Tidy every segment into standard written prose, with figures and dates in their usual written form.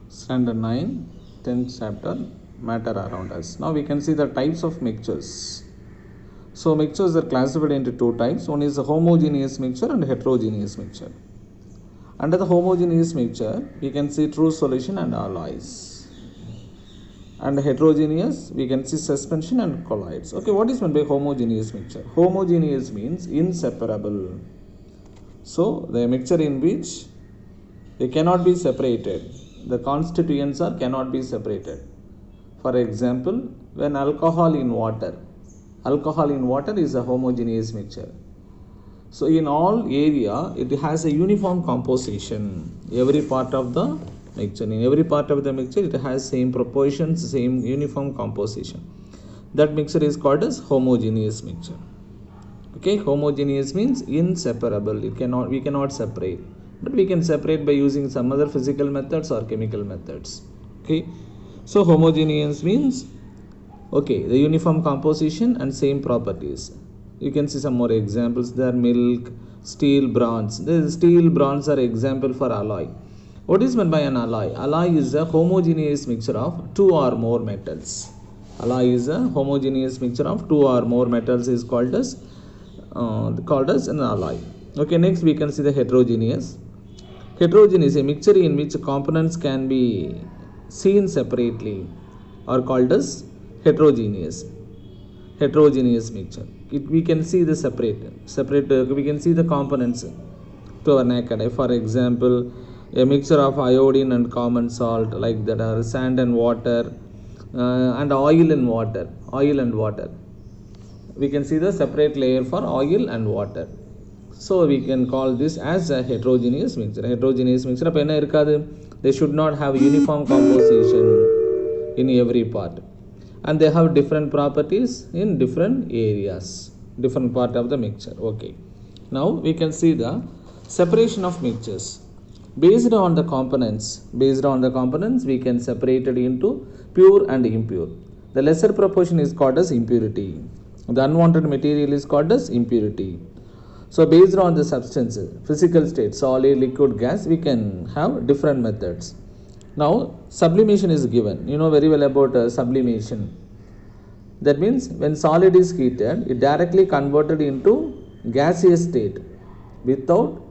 Standard 9, 10th chapter, matter around us. Now we can see the types of mixtures. So mixtures are classified into two types. One is a homogeneous mixture and heterogeneous mixture. Under the homogeneous mixture, we can see true solution and alloys. And heterogeneous, we can see suspension and colloids. Okay, what is meant by homogeneous mixture? Homogeneous means inseparable. So the mixture in which they cannot be separated. The constituents cannot be separated. For example, when alcohol in water is a homogeneous mixture. So in all area, it has a uniform composition. Every part of the mixture, in every part of the mixture, it has same proportions, same uniform composition. That mixture is called as homogeneous mixture. Okay, homogeneous means inseparable. We cannot separate, but we can separate by using some other physical methods or chemical methods. Okay, so homogeneous means the uniform composition and same properties. You can see some more examples there. Milk, steel, bronze. The steel, bronze are example for alloy. What is meant by an alloy? Alloy is a homogeneous mixture of two or more metals. Alloy is a homogeneous mixture of two or more metals is called as an alloy. Okay, next we can see the heterogeneous. Heterogeneous is a mixture in which components can be seen separately or called as heterogeneous mixture. We can see the separate we can see the components to our naked eye. For example, a mixture of iodine and common salt, like that, are sand and water, and oil and water. We can see the separate layer for oil and water. So we can call this as a heterogeneous mixture. They should not have uniform composition in every part, and they have different properties in different areas, different part of the mixture. Okay, now we can see the separation of mixtures. Based on the components, we can separate it into pure and impure. The lesser proportion is called as impurity. The unwanted material is called as impurity. So based on the substances, physical state, solid, liquid, gas, we can have different methods. Now sublimation is given. You know very well about sublimation. That means when solid is heated, it directly converted into gaseous state without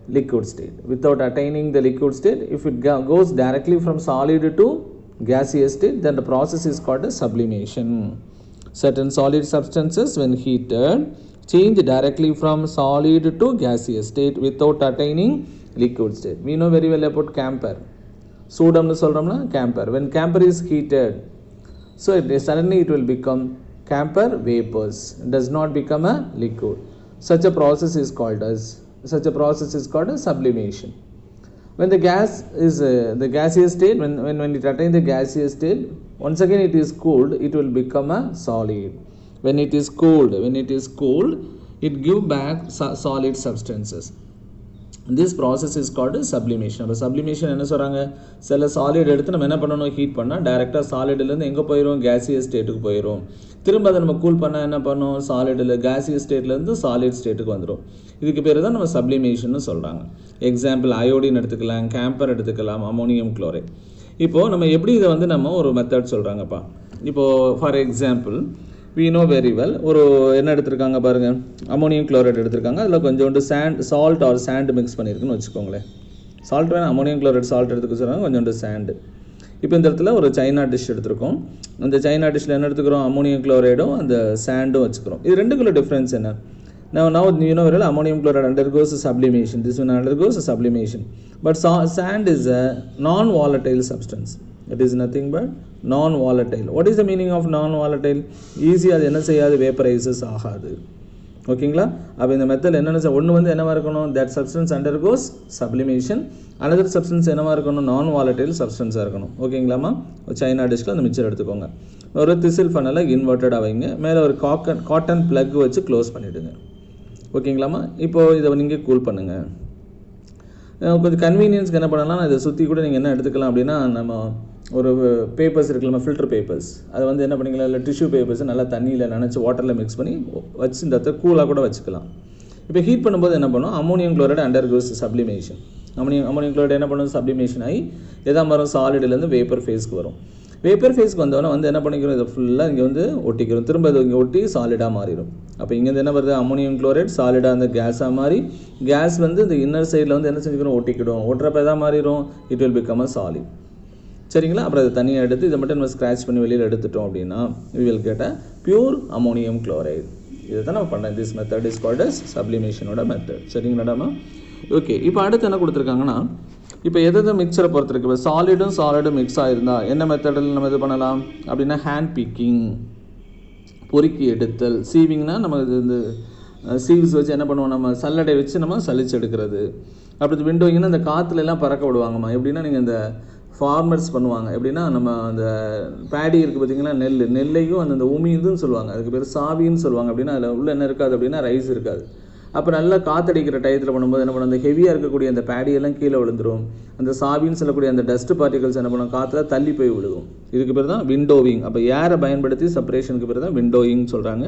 liquid state, without attaining the liquid state. If it goes directly from solid to gaseous state, then the process is called as sublimation. Certain solid substances, when heated, change directly from solid to gaseous state without attaining liquid state. We know very well about camphor. Sodium nu solramna camphor. When camphor is heated, so suddenly it will become camphor vapors. It does not become a liquid. Such a process is called as sublimation. When the gas is the gaseous state, when it attains the gaseous state, once again it is cooled, it will become a solid. When it is cooled, it gives back solid substances. This process is called as sublimation. But sublimation என்ன சொல்றாங்க? சில solid எடுத்து நம்ம என்ன பண்ணணும்? Heat பண்ணா டைரக்டா சாலிட்ல இருந்து எங்க போயிரும்? gaseous ஸ்டேட்டுக்கு போயிரும். திரும்ப அதை நம்ம கூல் பண்ணா என்ன பண்ணும்? சாலிட்ல gaseous ஸ்டேட்ல இருந்து சாலிட் ஸ்டேட்டுக்கு வந்துரும். இதுக்கு பேரு தான் நம்ம சப்ளிமேஷன் னு சொல்றாங்க. எக்ஸாம்பிள் அயோடின் எடுத்துக்கலாம், கேம்பர் எடுத்துக்கலாம், அமோனியம் குளோரைட். இப்போ நம்ம எப்படி இத வந்து நம்ம ஒரு மெத்தட் சொல்றாங்கப்பா. இப்போ for example we know very well, ஒரு என்ன எடுத்துருக்காங்க பாருங்க, அமோனியம் குளோரைட் எடுத்துருக்காங்க. அதில் கொஞ்சோண்டு சால்ட் ஆர் சாண்ட் மிக்ஸ் பண்ணியிருக்குன்னு வச்சுக்கோங்களேன். சால்ட் வேணும், அமோனியம் குளோரைட் சால்ட் எடுத்துக்க சொல்கிறாங்க, கொஞ்சோண்டு சாண்டு. இப்போ இந்த இடத்துல ஒரு சைனா டிஷ் எடுத்துருக்கோம். அந்த சைனா டிஷ்ஷில் என்ன எடுத்துக்கிறோம்? அமோனியம் குளோரைடும் அந்த சாண்டும் வச்சுக்கிறோம். இது ரெண்டுக்குள்ள டிஃப்ரென்ஸ் என்ன? Now you know very well, ammonium chloride undergoes sublimation. This one undergoes sublimation. But sand is a non-volatile substance. It is nothing but non-volatile. What is the meaning of non-volatile? Easy அது என்ன செய்யாது? Vaporizes ஆகாது. ஓகேங்களா? அப்போ இந்த method என்னென்ன ஒன்று வந்து என்னவா இருக்கணும்? That substance undergoes sublimation. Another substance என்னவா இருக்கணும்? non-volatile substanceஆக இருக்கணும். ஓகேங்களாமா? சைனா டிஷ்ல அந்த மிக்சர் எடுத்துக்கோங்க. ஒரு திசில் ஃபனலை இன்வெர்ட்டடாக வைங்க. மேலே ஒரு காட்டன் பிளக் வச்சு க்ளோஸ் பண்ணிவிடுங்க. ஓகேங்களாமா? இப்போது இதை நீங்கள் கூல் பண்ணுங்கள். கொஞ்சம் கன்வீனியன்ஸ்க்கு என்ன பண்ணலாம், இதை சுற்றி கூட நீங்கள் என்ன எடுத்துக்கலாம் அப்படின்னா, நம்ம ஒரு பேப்பர்ஸ் இருக்குல்ல, ஃபில்டர் பேப்பர்ஸ், அதை வந்து என்ன பண்ணிக்கலாம், இல்லை டிஷ்யூ பேப்பர்ஸ் நல்லா தண்ணியில் நினச்சி வாட்டரில் மிக்ஸ் பண்ணி வச்சு இந்த இடத்துல கூலாக கூட வச்சுக்கலாம். இப்போ ஹீட் பண்ணும்போது என்ன பண்ணும்? Ammonium chloride undergoes sublimation. Ammonium chloride என்ன பண்ணும், சப்ளிமேஷன் ஆகி எதா வரும், சாலிட்லேருந்து வேப்பர் ஃபேஸ்க்கு வரும். வேப்பர் ஃபேஸ்க்கு வந்தோடனே வந்து என்ன பண்ணிக்கிறோம், இதை ஃபுல்லாக இங்கே வந்து ஒட்டிக்கிறோம், திரும்ப இது இங்கே ஒட்டி சாலிடாக மாறிடும். அப்போ இங்கேருந்து என்ன வருது, அமோனியம் குளோரைடு சாலிடாக அந்த கேஸாக மாறி கேஸ் வந்து இந்த இன்னர் சைடில் வந்து என்ன செஞ்சுக்கிறோம், ஒட்டிக்கிடும். ஒட்டுறப்ப எதாவது மாறிடும், it will become a solid. சரிங்களா. அப்புறம் அதை தனியாக எடுத்து இதை மட்டும் நம்ம ஸ்க்ராச் பண்ணி வெளியில் எடுத்துட்டோம் அப்படின்னா we will get a pure ammonium chloride. இதை தான் நம்ம பண்ணேன். This method is called as சப்ளிமேஷனோட மெத்தட். சரிங்களாடாமா. ஓகே, இப்போ அடுத்து என்ன கொடுத்துருக்காங்கன்னா, இப்போ எதை மிக்சரை பொறுத்து இருக்குது. இப்போ சாலிடும் மிக்ஸ் ஆகிருந்தா என்ன மெத்தடில் நம்ம இது பண்ணலாம் அப்படின்னா, ஹேண்ட் பிக்கிங், பொறுக்கி எடுத்தல். சீவிங்னா நம்ம இது இந்த சீவ்ஸ் வச்சு என்ன பண்ணுவோம், நம்ம சல்லடை வச்சு நம்ம சலிச்சு எடுக்கிறது. அப்படி விண்டோயிங்கன்னா இந்த காற்றுலலாம் பறக்க விடுவாங்கம்மா. எப்படின்னா நீங்கள் இந்த ஃபார்மர்ஸ் பண்ணுவாங்க. எப்படின்னா நம்ம அந்த பேடி இருக்குது பார்த்தீங்கன்னா, நெல்லையும் அந்த உமிதுன்னு சொல்லுவாங்க, அதுக்கு பேர் சாவின்னு சொல்லுவாங்க. அப்படின்னா அதில் உள்ள என்ன இருக்காது அப்படின்னா ரைஸ் இருக்காது. அப்போ நல்லா காற்றடிக்கிற டயத்தில் பண்ணும்போது என்ன பண்ணும், அந்த ஹெவியாக இருக்கக்கூடிய அந்த பேடியெல்லாம் கீழே விழுந்துடும். அந்த சாவின்னு சொல்லக்கூடிய அந்த டஸ்ட் பார்ட்டிகல்ஸ் என்ன பண்ணும், காற்றுல தள்ளி போய் விழுகும். இதுக்கு பேர் தான் விண்டோவிங். அப்போ ஏரை பயன்படுத்தி செப்பரேஷனுக்கு பேர் தான் விண்டோவிங் சொல்கிறாங்க.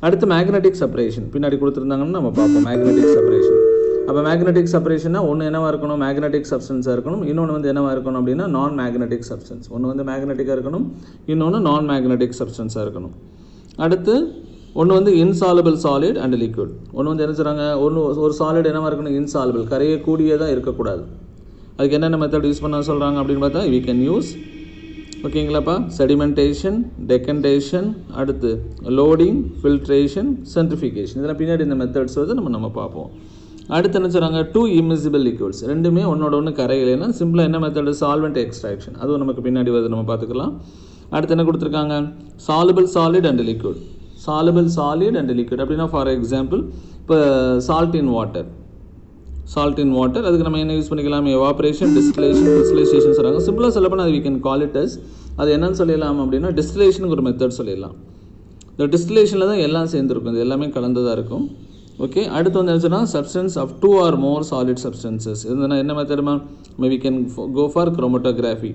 அடுத்து மேக்னெட்டிக் செப்பரேஷன் பின்னாடி கொடுத்துருந்தாங்கன்னு நம்ம பார்ப்போம். Magnetic separation. அப்போ மேக்னெட்டிக் செப்பரேஷன்னா ஒன்று என்னவாக இருக்கணும், மேக்னெட்டிக் சப்ஸ்டன்ஸாக இருக்கணும். இன்னொன்று வந்து என்னவாக இருக்கணும் அப்படின்னா நான் மேக்னெட்டிக் சப்ஸ்டன்ஸ். ஒன்று வந்து மேக்னெட்டிக்காக இருக்கணும், இன்னொன்று நான் மேக்னெட்டிக் சப்ஸ்டன்ஸாக இருக்கணும். அடுத்து ஒன்று வந்து இன்சாலபிள் சாலிட் அண்ட் லிக்விட். ஒன்று வந்து என்ன சொல்கிறாங்க, ஒரு சாலிட் என்னவாக இருக்கணும், இன்சாலபிள், கரையக்கூடியதாக இருக்கக்கூடாது. அதுக்கு என்னென்ன மெத்தட் யூஸ் பண்ண சொல்கிறாங்க அப்படின்னு பார்த்தா, வி கேன் யூஸ், ஓகேங்களாப்பா, செடிமெண்டேஷன், டெக்கண்டேஷன், அடுத்து லோடிங், ஃபில்ட்ரேஷன், சென்ட்ரிஃபிகேஷன். இதெல்லாம் பின்னாடி இந்த மெத்தட்ஸ் வந்து நம்ம பார்ப்போம். அடுத்து என்ன சொல்கிறாங்க, 2 immiscible liquids. ரெண்டுமே ஒன்னோட ஒன்று கரையிலைன்னா சிம்பிளாக என்ன மெத்தடு, சால்வெண்ட் எக்ஸ்ட்ராக்ஷன். அதுவும் நமக்கு பின்னாடி வருது, நம்ம பார்த்துக்கலாம். அடுத்து என்ன கொடுத்துருக்காங்க, soluble solid and liquid. Soluble solid and liquid அப்படின்னா ஃபார் எக்ஸாம்பிள் இப்போ சால்ட் இன் வாட்டர். அதுக்கு நம்ம என்ன யூஸ் பண்ணிக்கலாம், எவாப்ரேஷன், டிஸ்டிலேஷன், கிறிஸ்டலைசேஷன் சொல்கிறாங்க. சிம்பிளாக சொல்லப்போனால் அது we can call it as, அது என்னன்னு சொல்லிடலாம் அப்படின்னா டிஸ்டிலேஷனுக்கு ஒரு மெத்தட் சொல்லிடலாம். இந்த டிஸ்டிலேஷனில் தான் எல்லாம் சேர்ந்துருக்கும், இது எல்லாமே கலந்ததாக இருக்கும். ஓகே, அடுத்து வந்து என்ன சொன்னால், substance of 2 or more solid substances. இதுனா என்ன மெத்தடுமா, we can go for chromatography.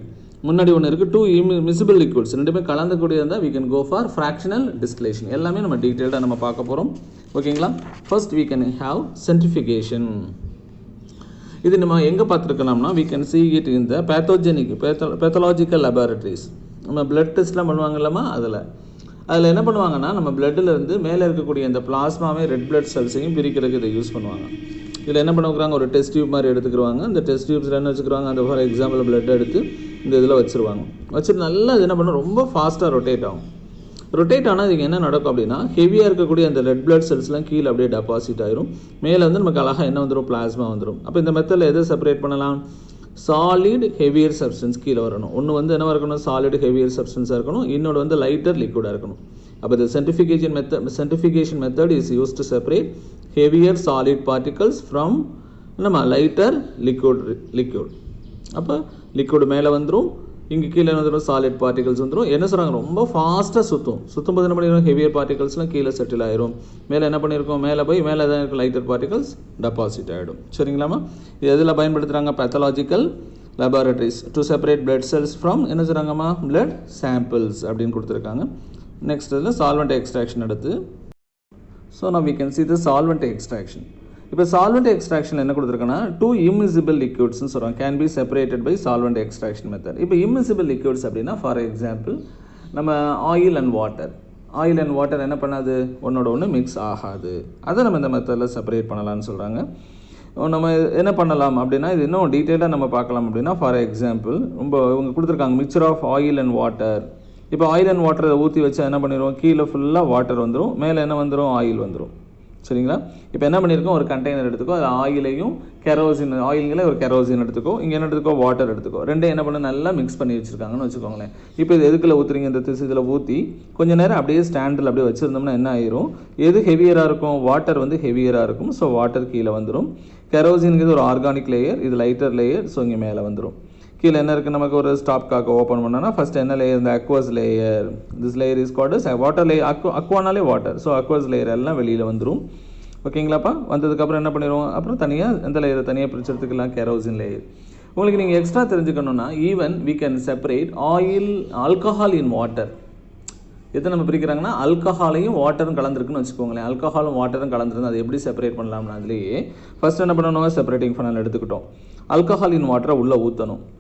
முன்னாடி ஒன்று இருக்குது, 2 immiscible liquids, ரெண்டுமே கலந்தக்கூடிய இருந்தால் we can go for fractional distillation. எல்லாமே நம்ம டீட்டெயில்டாக நம்ம பார்க்க போகிறோம். ஓகேங்களா. First we can have centrifugation. இது நம்ம எங்கே பார்த்துருக்கலாம்னா, வி கேன் see it in the pathological laboratories. நம்ம பிளட் டெஸ்ட்லாம் பண்ணுவாங்க இல்லாமா, அதில் என்ன பண்ணுவாங்கன்னா, நம்ம பிளட்டில் இருந்து மேலே இருக்கக்கூடிய இந்த பிளாஸ்மாவே ரெட் பிளட் செல்ஸையும் பிரிக்கிறதுக்கு இதை யூஸ் பண்ணுவாங்க. இதில் என்ன பண்ணுறாங்க, ஒரு டெஸ்ட் டியூப் மாதிரி எடுத்துக்கிடுவாங்க. அந்த டெஸ்ட் டியூப்ஸில் என்ன வச்சுக்கிறாங்க, அந்த ஃபார் எக்ஸாம்பிள் பிளட் எடுத்து இந்த இதில் வச்சுருவாங்க. வச்சுட்டு நல்லா இது என்ன பண்ணும், ரொம்ப ஃபாஸ்ட்டாக ரொட்டேட் ஆகும். ரொட்டேட் ஆனால் இதுக்கு என்ன நடக்கும் அப்படின்னா, ஹெவியாக இருக்கக்கூடிய அந்த ரெட் பிளட் செல்ஸ்லாம் கீழே அப்படியே டெபாசிட் ஆயிரும். மேலே வந்து நமக்கு அழகாக என்ன வந்துடும், பிளாஸ்மா வந்துடும். அப்போ இந்த மெத்தடில் எதை செப்பரேட் பண்ணலாம், சாலிட் ஹெவியர் சப்ஸ்டன்ஸ் கீழே வரணும். ஒன்று வந்து என்னவாக இருக்கணும், சாலிட் ஹெவியர் சப்ஸ்டன்ஸாக இருக்கணும். இன்னொன்று வந்து லைட்டர் லிக்விடாக இருக்கணும். அப்போ இந்த centrifugation method is use to separate heavier solid particles from நம்ம லைட்டர் லிக்விட். அப்போ லிக்விட் மேலே வந்துடும், இங்கே கீழே வந்துடும் சாலிட் பார்ட்டிகல்ஸ் வந்துடும். என்ன சொல்கிறாங்க, ரொம்ப ஃபாஸ்ட்டாக சுற்றும்போது என்ன பண்ணிடும், ஹெவியர் பார்ட்டிகல்ஸ்லாம் கீழே செட்டில் ஆயிரும். மேலே என்ன பண்ணியிருக்கோம், மேலே போய் மேலே தான் இருக்கும் லைட்டர் பார்ட்டிகல்ஸ் டெபாசிட் ஆகிடும். சரிங்களாமா. இது எதில் பயன்படுத்துகிறாங்க, pathological laboratories to separate blood cells from என்ன சொல்கிறாங்கம்மா, பிளட் சாம்பிள்ஸ் அப்படின்னு கொடுத்துருக்காங்க. நெக்ஸ்ட் இதில் சால்வெண்ட் எக்ஸ்ட்ராக்ஷன் எடுத்து, so now we can see the solvent extraction. இப்போ சால்வெண்ட் எக்ஸ்ட்ராக்ஷன் என்ன கொடுத்துருக்கோன்னா, 2 immiscible liquidsன்னு சொல்கிறாங்க, can be separated by solvent extraction method. இப்போ immiscible liquids அப்படின்னா ஃபார் எக்ஸாம்பிள் நம்ம ஆயில் அண்ட் வாட்டர் என்ன பண்ணாது, ஒன்றோட ஒன்று மிக்ஸ் ஆகாது. அதை நம்ம இந்த மெத்தடில் செப்பரேட் பண்ணலான்னு சொல்கிறாங்க. நம்ம என்ன பண்ணலாம் அப்படின்னா, இது இன்னும் டீட்டெயிலாக நம்ம பார்க்கலாம். அப்படின்னா ஃபார் எக்ஸாம்பிள் ரொம்ப இவங்க கொடுத்துருக்காங்க mixture of oil and water. இப்போ ஆயில் அண்ட் வாட்டரை ஊற்றி வச்சா என்ன பண்ணிடுவோம், கீழே ஃபுல்லாக வாட்டர் வந்துடும், மேலே என்ன வந்துடும், ஆயில் வந்துடும். சரிங்களா. இப்போ என்ன பண்ணியிருக்கோம், ஒரு கண்டெய்னர் எடுத்துக்கோ, அது ஆயிலையும் ஆயில்களை ஒரு கெரோசின் எடுத்துக்கோ, இங்கே என்ன எடுத்துக்கோ, வாட்டர் எடுத்துக்கோ, ரெண்டையும் என்ன பண்ண நல்லா மிக்ஸ் பண்ணி வச்சுருக்காங்கன்னு வச்சுக்கோங்களேன். இப்போ இது எதுக்குள்ள ஊற்றுறீங்க, இந்த இதில் ஊற்றி கொஞ்சம் நேரம் அப்படியே ஸ்டாண்டில் அப்படியே வச்சுருந்தோம்னா என்ன ஆயிரும், எது ஹெவியராக இருக்கும், வாட்டர் வந்து ஹெவியராக இருக்கும். ஸோ வாட்டர் கீழே வந்துடும். கெரோசின்ங்கிறது ஒரு ஆர்கானிக் லேயர், இது லைட்டர் லேயர். ஸோ இங்கே மேலே வந்துடும். கீழே என்ன இருக்குது, நமக்கு ஒரு ஸ்டாப் காக்க ஓப்பன் பண்ணோன்னா ஃபஸ்ட் என்ன லேயர், இந்த aqueous layer. This layer is called water layer. அக்வானாலே வாட்டர். ஸோ அக்வஸ் லேயர் எல்லாம் வெளியில் வந்துடும். ஓகேங்களாப்பா. வந்ததுக்கப்புறம் என்ன பண்ணிடுவோம், அப்புறம் தனியாக எந்த லேயரை தனியாக பிரிச்செடுத்துக்கலாம், கெரோசின் லேயர். உங்களுக்கு நீங்கள் எக்ஸ்ட்ரா தெரிஞ்சுக்கணுன்னா, even we can separate alcohol in water. எதை நம்ம பிரிக்கிறாங்கன்னா, ஆல்கஹாலையும் வாட்டரும் கலந்துருக்குன்னு வச்சுக்கோங்களேன். ஆல்கஹாலும் வாட்டரும் கலந்துருந்து அதை எப்படி செப்பரேட் பண்ணலாம்னா, அதுலேயே ஃபஸ்ட் என்ன பண்ணணும், செப்பரேட்டிங் ஃபனல் எடுத்துக்கிட்டோம். ஆல்கஹால் இன் வாட்டரை உள்ளே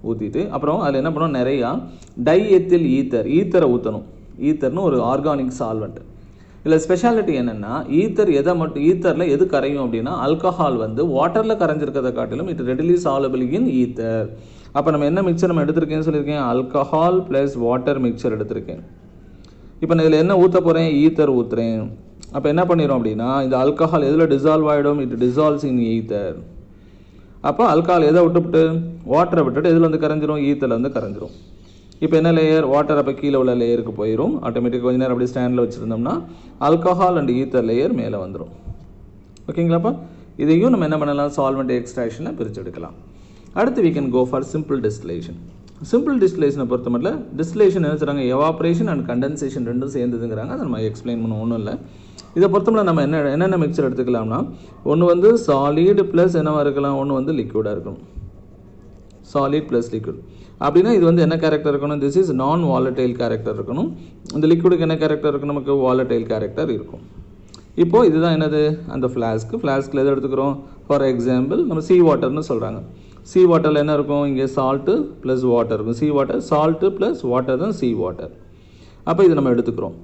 ஊற்றிட்டு அப்புறம் அதில் என்ன பண்ணணும், நிறையா டைஎத்தில் ஈத்தரை ஊற்றணும். ஈத்தர்னு ஒரு ஆர்கானிக் சால்வெண்ட். இதில் ஸ்பெஷாலிட்டி என்னென்னா, ஈத்தரில் எது கரையும் அப்படின்னா, ஆல்கஹால் வந்து வாட்டரில் கரைஞ்சிருக்கிறத காட்டிலும் it readily soluble in ether. அப்போ நம்ம என்ன மிக்சர் நம்ம எடுத்திருக்கேன்னு சொல்லியிருக்கேன், ஆல்கஹால் ப்ளஸ் வாட்டர் மிக்சர் எடுத்திருக்கேன். இப்போ நான் இதில் என்ன ஊற்ற போகிறேன், ஈத்தர் ஊற்றுறேன். அப்போ என்ன பண்ணிடும் அப்படின்னா, இந்த ஆல்கஹால் எதில் டிசால்வ் ஆகிடும், இட் டிசால்வ்ஸ் இன் ஈத்தர். அப்போ ஆல்கஹால் எதை விட்டுவிட்டு, வாட்டரை விட்டுட்டு எதில் வந்து கரைஞ்சிரும், ஈத்தரில் வந்து கரைஞ்சிரும். இப்போ என்ன லேயர், வாட்டர் அப்போ கீழே உள்ள லேயருக்கு போயிடும். ஆட்டோமேட்டிக்காக கொஞ்சம் நேரம் அப்படி ஸ்டாண்டில் வச்சுருந்தோம்னா ஆல்கஹால் அண்ட் ஈத்தர் லேயர் மேலே வந்துடும். ஓகேங்களாப்பா? இதையும் நம்ம என்ன பண்ணலாம், சால்வெண்ட் எக்ஸ்ட்ராக்ஷனில் பிரித்து எடுக்கலாம். அடுத்து we can go for simple distillation. Simple டிஸ்டிலேஷனை பொறுத்த மட்டும் டிஸ்டிலேஷன் என்ன சொல்கிறாங்க, எவாப்ரேஷன் அண்ட் கண்டென்சேஷன் ரெண்டும் சேர்ந்ததுங்கிறாங்க. அதை நம்ம எக்ஸ்பிளைன் பண்ண ஒன்றும் இல்லை. இதை பொறுத்தவரை நம்ம என்னென்ன மிக்சர் எடுத்துக்கலாம்னா, ஒன்று வந்து சாலிட் ப்ளஸ் என்னவாக இருக்கலாம், ஒன்று வந்து லிக்விடாக இருக்கும். சாலிட் ப்ளஸ் லிக்விட் அப்படின்னா இது வந்து என்ன கேரக்டர் இருக்கணும், திஸ் இஸ் நான் வாலட்டைல் கேரக்டர் இருக்கணும். இந்த லிக்விடுக்கு என்ன கேரக்டர் இருக்கும், நமக்கு வாலட்டைல் கேரக்டர் இருக்கும். இப்போது இதுதான் என்னது, அந்த ஃப்ளாஸ்கில் எதை எடுத்துக்கிறோம், ஃபார் எக்ஸாம்பிள் நம்ம சீ வாட்டர்னு சொல்கிறாங்க. சீ வாட்டரில் என்ன இருக்கும், இங்கே சால்ட்டு ப்ளஸ் வாட்டர் இருக்கும். Sea water, salt plus water தான் சீ வாட்டர். அப்போ இது நம்ம எடுத்துக்கிறோம்.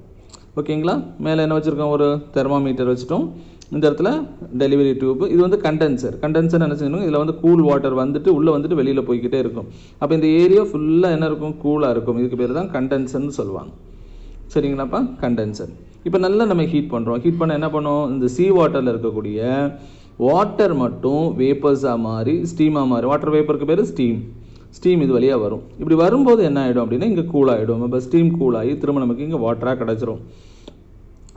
ஓகேங்களா? மேலே என்ன வச்சுருக்கோம், ஒரு தெர்மாமீட்டர் வச்சுட்டோம். இந்த இடத்துல டெலிவரி டியூப், இது வந்து கண்டென்சர் என்ன செய்யணும், இதில் வந்து கூல் வாட்டர் வந்துட்டு உள்ளே வந்துட்டு வெளியில் போய்கிட்டே இருக்கும். அப்போ இந்த ஏரியா ஃபுல்லாக என்ன இருக்கும், கூலாக இருக்கும். இதுக்கு பேர் தான் கண்டென்சர்னு சொல்லுவாங்க. சரிங்களாப்பா, கண்டென்சர். இப்போ நல்லா நம்ம ஹீட் பண்ணுறோம். ஹீட் பண்ண என்ன பண்ணோம், இந்த சீ வாட்டரில் இருக்கக்கூடிய வாட்டர் மட்டும் வேப்பர்ஸாக மாறி ஸ்டீமாக மாறி, வாட்டர் வேப்பருக்கு பேர் ஸ்டீம் இது வழியாக வரும். இப்படி வரும்போது என்ன ஆகிடும் அப்படின்னா, இங்கே கூலாகிடும். இப்போ ஸ்டீம் கூலாகி திரும்ப நமக்கு இங்கே வாட்டராக கிடச்சிரும்.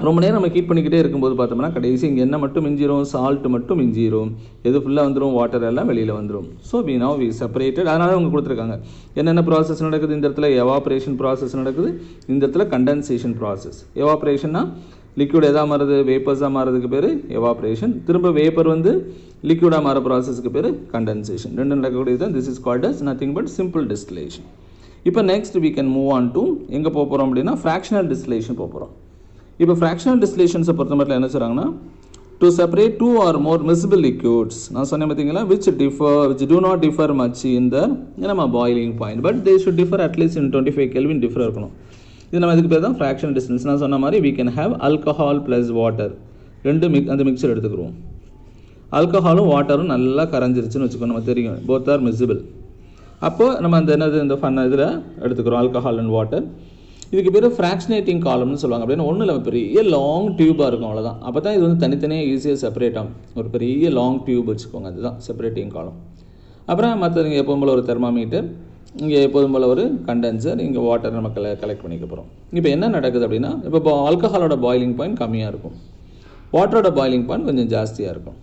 ரொம்ப நேரம் நம்ம ஹீட் பண்ணிக்கிட்டே இருக்கும்போது பார்த்தோம்னா கடைசி இங்கே என்ன மட்டும் மிஞ்சிரும், சால்ட் மட்டும் மிஞ்சிரும். எது ஃபுல்லாக வந்துடும், வாட்டர் எல்லாம் வெளியில் வந்துடும். So we separated. அதனால அவங்க கொடுத்துருக்காங்க என்னென்ன ப்ராசஸ் நடக்குது. இந்த இடத்துல எவாப்ரேஷன் ப்ராசஸ் நடக்குது, இந்த இடத்துல கண்டென்சேஷன் ப்ராசஸ். எவாப்ரேஷன்னா லிக்விட் எதாக மாறுது, வேப்பர்ஸாக மாறதுக்கு பேர் எவாப்ரேஷன். திரும்ப வேப்பர் வந்து லிக்விடாக மாற ப்ராசஸ்க்கு பேர் கண்டென்சேஷன். ரெண்டு நடக்கக்கூடியது தான். This is called as nothing but simple distillation. இப்போ next we can move on to எங்கே போக போகிறோம் அப்படின்னா, ஃப்ராக்ஷனல் டிஸ்டிலேஷன் போக போகிறோம். இப்போ ஃப்ராக்ஷனல் டிஸ்டிலேஷன்ஸை பொறுத்த மட்டும் என்ன சொல்கிறாங்கன்னா, to separate 2 or more miscible liquids. நான் சொன்னேன் பார்த்தீங்களா, which do not differ much in the நம்ம boiling point, but they should differ at least in 25 Kelvin differ இருக்கணும். இது நம்ம இதுக்கு பேர் தான் ஃப்ராக்ஷனல் டிஸ்டிலேஷன். நான் சொன்ன மாதிரி we can have alcohol plus water, ரெண்டு அந்த மிக்சர் எடுத்துக்கிறோம். ஆல்கஹாலும் வாட்டரும் நல்லா கரைஞ்சிருச்சுன்னு வச்சுக்கோ, நம்ம தெரியும் both are miscible. அப்போ நம்ம அந்த இந்த இதில் எடுத்துக்கிறோம் ஆல்கஹால் அண்ட் வாட்டர். இதுக்கு பேர் ஃப்ராக்ஷனேட்டிங் காலம்னு சொல்லுவாங்க. அப்படின்னா ஒன்றும் இல்லை, பெரிய லாங் டியூபாக இருக்கும், அவ்வளோதான். அப்போ தான் இது வந்து தனித்தனியாக ஈஸியாக செப்பரேட் ஆகும். ஒரு பெரிய லாங் டியூப் வச்சுக்கோங்க, அதுதான் செப்பரேட்டிங் காலம். அப்புறம் மற்ற இங்கே எப்போதும் போல் ஒரு தெர்மாமீட்டர், இங்கே எப்போதும் போல் ஒரு கண்டென்சர், இங்கே வாட்டர் நம்ம கலெக்ட் பண்ணிக்க போகிறோம். இப்போ என்ன நடக்குது அப்படின்னா, இப்போ ஆல்கஹாலோட பாயிலிங் பாயிண்ட் கம்மியாக இருக்கும், வாட்டரோட பாயிலிங் பாயிண்ட் கொஞ்சம் ஜாஸ்தியாக இருக்கும்.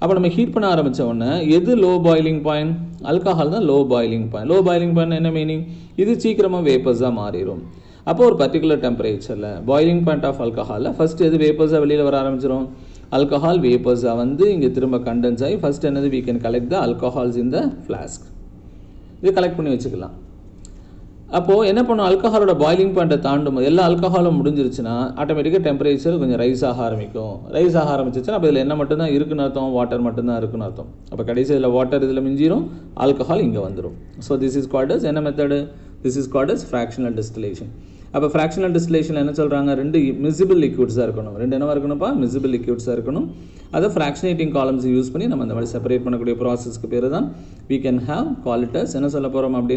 அப்போ நம்ம ஹீட் பண்ண ஆரம்பித்த உடனே எது லோ பாயிலிங் பாயிண்ட், ஆல்கஹால் தான் low boiling point. Low boiling point என்ன மீனிங், இது சீக்கிரமாக வேப்பர்ஸாக மாறிடும். அப்போ ஒரு பர்டிகுலர் டெம்பரேச்சரில் பாயிலிங் பாயிண்ட் ஆஃப் ஆல்கஹாலில் ஃபஸ்ட்டு எது வேப்பர்ஸாக வெளியில் வர ஆரம்பிச்சிடும், ஆல்கஹால் வேப்பர்ஸாக வந்து இங்கே திரும்ப கண்டென்ஸ் ஆகி ஃபஸ்ட் என்னது we can collect the alcohols in the flask. இது கலெக்ட் பண்ணி வச்சுக்கலாம். அப்போது என்ன பண்ணும், ஆல்கஹாலோட பாயிலிங் பாயிண்ட்டை தாண்டும் போது எல்லா ஆல்கஹாலும் முடிஞ்சிருச்சுன்னா ஆட்டோமேட்டிக்காக டெம்பரேச்சர் கொஞ்சம் ரைஸ் ஆக ஆரம்பிக்கும். ரைஸ் ஆக ஆரம்பிச்சிச்சுன்னா அப்போ இதில் என்ன மட்டும்தான் இருக்குன்னு அர்த்தம், வாட்டர் மட்டும்தான் இருக்குன்னு அர்த்தம். அப்போ கடைசி இதில் வாட்டர் இதில் மிஞ்சிரும், ஆல்கஹால் இங்கே வந்துடும். So this is called as என்ன method, this is called as fractional distillation. அப்போ ஃப்ராக்ஷனல் டிஸ்டிலேஷன் என்ன சொல்கிறாங்க, ரெண்டு மிசிபிள் லிக்விட்ஸாக இருக்கணும். ரெண்டு என்னவாக இருக்கணும்ப்பா, மிசிபிள் லிக்விட்ஸாக இருக்கணும். அதை ஃப்ராக்ஷனேட்டிங் காலம்ஸ் யூஸ் பண்ணி நம்ம அந்த மாதிரி செப்பரேட் பண்ணக்கூடிய ப்ராசஸ்க்கு பேர் தான் we can have call it as என்ன சொல்ல போகிறோம் அப்படின்னு